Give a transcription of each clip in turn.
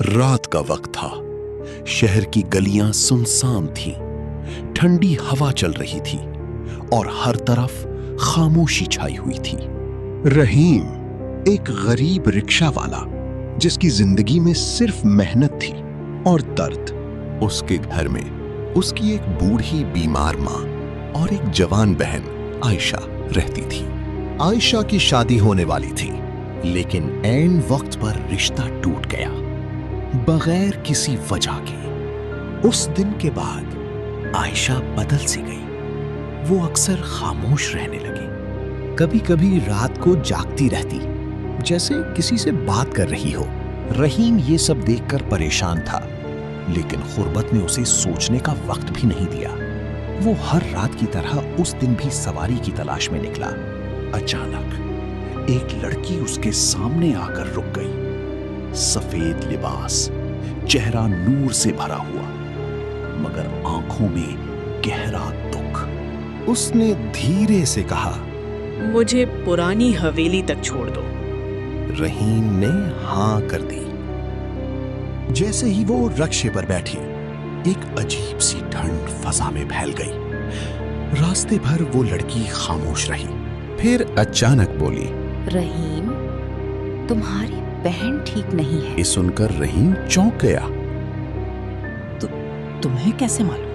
रात का वक्त था। शहर की गलियां सुनसान थीं, ठंडी हवा चल रही थी और हर तरफ खामोशी छाई हुई थी। रहीम एक गरीब रिक्शा वाला जिसकी जिंदगी में सिर्फ मेहनत थी और दर्द। उसके घर में उसकी एक बूढ़ी बीमार माँ और एक जवान बहन आयशा रहती थी। आयशा की शादी होने वाली थी, लेकिन ऐन वक्त पर रिश्ता टूट गया बगैर किसी वजह के। उस दिन के बाद आयशा बदल सी गई। वो अक्सर खामोश रहने लगी, कभी कभी रात को जागती रहती, जैसे किसी से बात कर रही हो। रहीम ये सब देखकर परेशान था, लेकिन गुर्बत ने उसे सोचने का वक्त भी नहीं दिया। वो हर रात की तरह उस दिन भी सवारी की तलाश में निकला। अचानक एक लड़की उसके सामने आकर रुक गई। सफेद लिबास, चेहरा नूर से भरा हुआ, मगर आंखों में गहरा दुख। उसने धीरे से कहा, मुझे पुरानी हवेली तक छोड़ दो। रहीम ने हां कर दी। जैसे ही वो रक्शे पर बैठी, एक अजीब सी ठंड फजा में फैल गई। रास्ते भर वो लड़की खामोश रही, फिर अचानक बोली, रहीम, तुम्हारी बहन ठीक नहीं है। ये सुनकर रहीम चौंक गया। तुम्हें कैसे मालूम?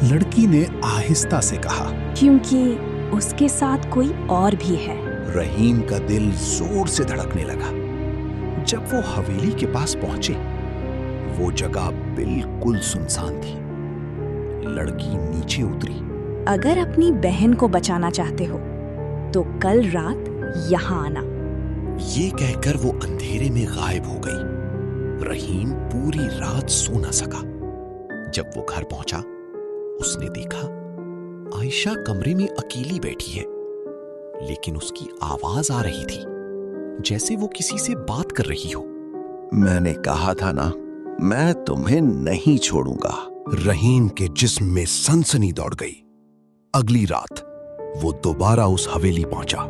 लड़की ने आहिस्ता से कहा, क्योंकि उसके साथ कोई और भी है। रहीम का दिल जोर से धड़कने लगा। जब वो हवेली के पास पहुंचे, वो जगह बिल्कुल सुनसान थी। लड़की नीचे उतरी। अगर अपनी बहन को बचाना चाहते हो तो कल रात यहाँ आना। ये कहकर वो अंधेरे में गायब हो गई। रहीम पूरी रात सो न सका। जब वो घर पहुंचा, उसने देखा आयशा कमरे में अकेली बैठी है, लेकिन उसकी आवाज आ रही थी जैसे वो किसी से बात कर रही हो। मैंने कहा था ना, मैं तुम्हें नहीं छोड़ूंगा। रहीम के जिस्म में सनसनी दौड़ गई। अगली रात वो दोबारा उस हवेली पहुंचा।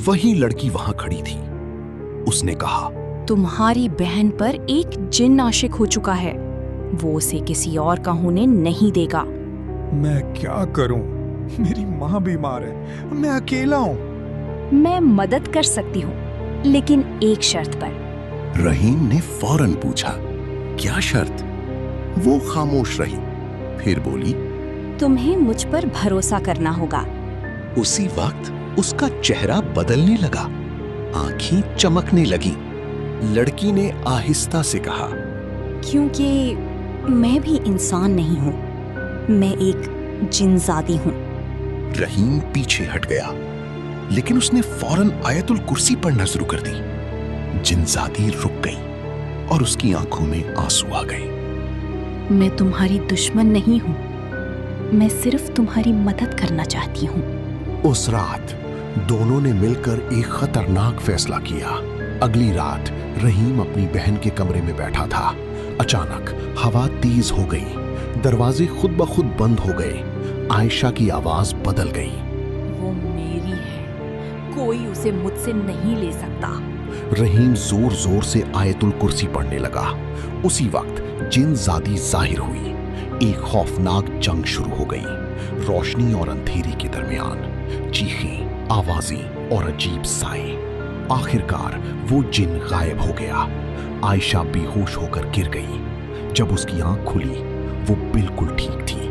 वही लड़की वहां खड़ी थी। उसने कहा, तुम्हारी बहन पर एक जिन आशिक हो चुका है। वो उसे किसी और का होने नहीं देगा। मैं क्या करूं? मेरी माँ बीमार है, मैं अकेला हूं। मैं मदद कर सकती हूँ, लेकिन एक शर्त पर। रहीम ने फौरन पूछा, क्या शर्त? वो खामोश रही, फिर बोली, तुम्हें मुझ पर भरोसा करना होगा। उसी वक्त उसका चेहरा बदलने लगा, आंखें चमकने लगी। लड़की ने आहिस्ता से कहा, क्योंकि मैं भी इंसान नहीं हूँ, मैं एक जिनजादी हूँ। रहीम पीछे हट गया, लेकिन उसने फौरन आयतुल कुर्सी पढ़ना शुरू कर दी। जिनजादी रुक गई और उसकी आंखों में आंसू आ गए। मैं तुम्हारी दुश्मन नहीं हूँ, मैं सिर्फ तुम्हारी मदद करना चाहती हूँ। उस रात दोनों ने मिलकर एक खतरनाक फैसला किया। अगली रात रहीम अपनी बहन के कमरे में बैठा था। अचानक हवा तेज हो गई, दरवाजे खुद ब खुद बंद हो गए। आयशा की आवाज बदल गई, वो मेरी है, कोई उसे मुझसे नहीं ले सकता। रहीम जोर जोर से आयतुल कुर्सी पढ़ने लगा। उसी वक्त जिनजादी जाहिर हुई। एक खौफनाक जंग शुरू हो गई। रोशनी और अंधेरे के दरमियान चीखें, आवाजें और अजीब साए। आखिरकार वो जिन गायब हो गया। आयशा बेहोश होकर गिर गई। जब उसकी आंख खुली, वो बिल्कुल ठीक थी।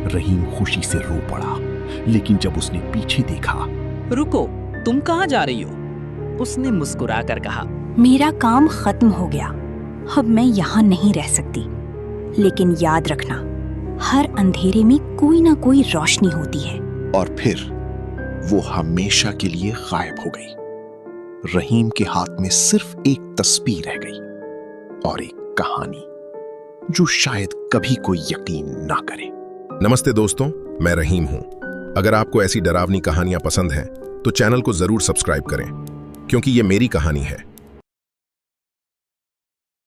रहीम खुशी से रो पड़ा, लेकिन जब उसने पीछे देखा, रुको, तुम कहाँ जा रही हो? उसने मुस्कुराकर कहा, मेरा काम खत्म हो गया, अब मैं यहाँ नहीं रह सकती। लेकिन याद रखना, हर अंधेरे में कोई ना कोई रोशनी होती है। और फिर वो हमेशा के लिए गायब हो गई। रहीम के हाथ में सिर्फ एक तस्वीर रह गई और एक कहानी जो शायद कभी कोई यकीन ना करे। नमस्ते दोस्तों, मैं रहीम हूं। अगर आपको ऐसी डरावनी कहानियां पसंद हैं तो चैनल को जरूर सब्सक्राइब करें, क्योंकि ये मेरी कहानी है